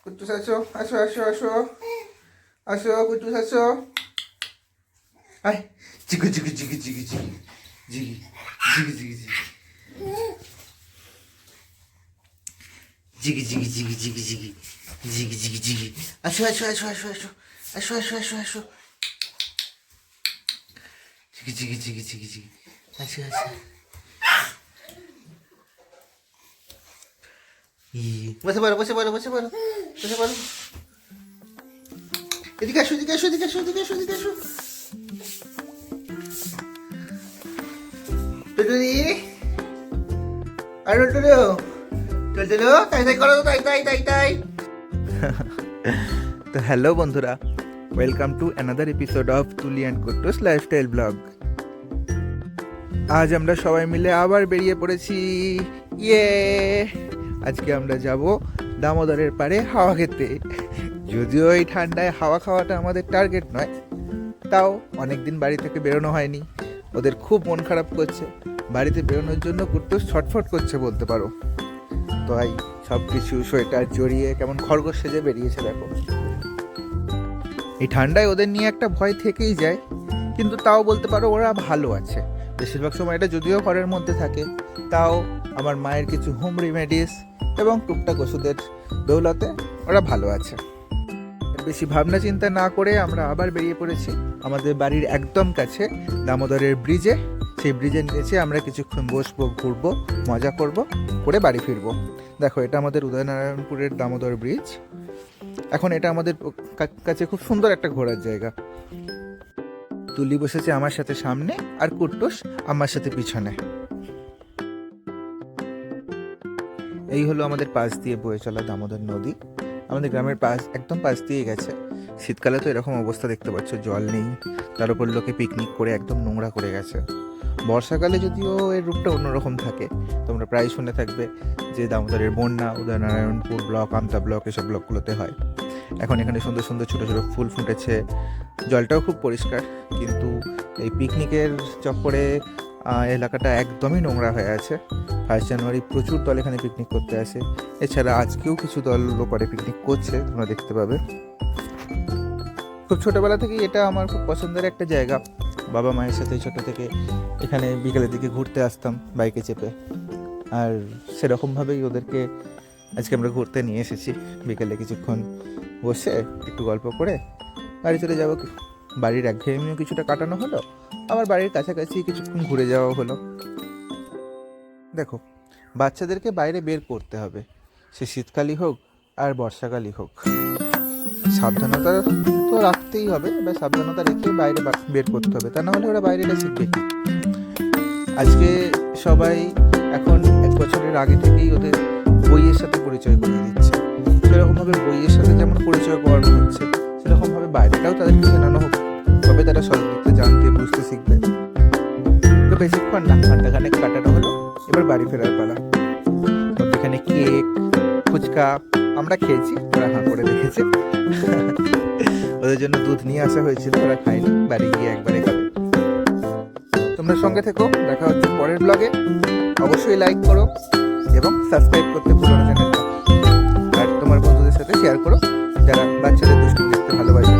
কুট্টুস আসো আসো আসো আসো আসো কুট্টুস আসো। আয় জিগি জিগি জিগি জিগি জিগি জিগি জিগি জিগি জিগি জিগি জিগি জিগি জিগি জিগি জিগি জিগি জিগি আসো আসো আসো আসো আসো আসো আসো আসো আসো জিগি জিগি জিগি জিগি জিগি আসো আসো। বসে পারো বসে পারো বসে পারো বসে পারো। এদিকে আসো এদিকে আসো এদিকে আসো এদিকে আসো এদিকে আসো। টুটুরি আর টুটুরি টুটুরি তাই তাই করো তাই তাই তাই তাই। তো হ্যালো বন্ধুরা, welcome to another episode of তুলি অ্যান্ড কুট্টুস লাইফস্টাইল ব্লগ। আজ আমরা সবাই মিলে আবার বেরিয়ে পড়েছি। ইয়ে, আজকে আমরা যাব দামোদরের পাড়ে হাওয়া খেতে। যদিও এই ঠান্ডায় হাওয়া খাওয়াটা আমাদের টার্গেট নয়, তাও অনেকদিন বাড়ি থেকে বেরোনো হয়নি। ওদের খুব মন খারাপ করছে, বাড়িতে বেরোনোর জন্য কুট্টুস ছটফট করছে বলতে পারো। তাই সব কিছু সোয়েটার জড়িয়ে কেমন খরগোশ সেজে বেরিয়েছে দেখো। এই ঠান্ডায় ওদের নিয়ে একটা ভয় থেকেই যায়, কিন্তু তাও বলতে পারো ওরা ভালো আছে। বেশিরভাগ সময়টা যদিও ঘরের মধ্যে থাকে, তাও আমার মায়ের কিছু হোম রেমেডিস এবং টুকটাক ওষুধের দৌলতে ওরা ভালো আছে। বেশি ভাবনা চিন্তা না করে আমরা আবার বেরিয়ে পড়েছি আমাদের বাড়ির একদম কাছে দামোদরের ব্রিজে। সেই ব্রিজের নিচে আমরা কিছুক্ষণ বসবো, ঘুরবো, মজা করব, করে বাড়ি ফিরবো। দেখো, এটা আমাদের উদয়নারায়ণপুরের দামোদর ব্রিজ। এখন এটা আমাদের কাছে খুব সুন্দর একটা ঘোরার জায়গা। তুলি বসেছে আমার সাথে সামনে, আর কুট্টুস আমার সাথে পিছনে। এই হলো আমাদের পাশ দিয়ে বয়ে চলা দামোদর নদী। আমাদের গ্রামের একদম পাশ দিয়ে গেছে। শীতকালে তো এরকম অবস্থা দেখতে পাচ্ছ, জল নেই, তার উপর লোকে পিকনিক করে একদম নোংরা করে গেছে। বর্ষাকালে যদিও এর রূপটা অন্যরকম থাকে। তোমরা প্রায় শুনে থাকবে যে দামোদরের বন্যা উদয়নারায়ণপুর ব্লক, আমতা ব্লক, এসব ব্লকগুলোতে হয়। এখন এখানে সুন্দর সুন্দর ছোটো ছোটো ফুল ফুটেছে, জলটাও খুব পরিষ্কার। কিন্তু এই পিকনিকের চক্করে এলাকাটা একদমই নোংরা হয়ে আছে। 1 জানুয়ারি প্রচুর দল এখানে পিকনিক করতে আসে। এছাড়া আজকেও কিছু দল করে পিকনিক করছে, তোমরা দেখতে পাবে। খুব ছোটোবেলা থেকেই এটা আমার খুব পছন্দের একটা জায়গা। বাবা মায়ের সাথে ছোটো থেকে এখানে বিকেলের দিকে ঘুরতে আসতাম বাইকে চেপে, আর সেরকমভাবেই ওদেরকে আজকে আমরা ঘুরতে নিয়ে এসেছি। বিকেলে কিছুক্ষণ বসে একটু গল্প করে বাড়ি চলে যাবো। বাড়ির একঘেয়েমিও কিছুটা কাটানো হলো, আবার বাড়ির কাছাকাছি কিছুক্ষণ ঘুরে যাওয়া হলো। দেখো, বাচ্চাদেরকে বাইরে বের করতে হবে, সে শীতকালই হোক আর বর্ষাকালই হোক। সাবধানতা তো রাখতেই হবে, বা সাবধানতা রেখে বাইরে বের করতে হবে, তা না হলে ওরা বাইরেটা শিখবে কি। আজকে সবাই এখন 1 বছরের আগে থেকেই ওদের বইয়ের সাথে পরিচয় করিয়ে দিচ্ছে। সেরকমভাবে বইয়ের সাথে যেমন পরিচয় করানো হচ্ছে, সেরকমভাবে বাইরেটাও তাদেরকে জানানো হোক, তবে তারা সব দিকটা জানতে বুঝতে শিখবে। তো বেশিক্ষণ না, ঘন্টাখানেক কাটানো হলো, এবার বাড়ি ফেরার পালা। এখানে কেক, ফুচকা আমরা খেয়েছি, ওরা হাঁ করে দেখেছে। ওদের জন্য দুধ নিয়ে আসা হয়েছিল, ওরা খায়নি, বাড়ি গিয়ে একবারে খাবে। তোমরা সঙ্গে থেকো, দেখা হচ্ছে পরের ব্লগে। অবশ্যই লাইক করো এবং সাবস্ক্রাইব করতে ভুলো না চ্যানেলটা। আর তোমার বন্ধুদের সাথে শেয়ার করো যারা বাচ্চাদের দুষ্টুমি দেখতে ভালোবাসে।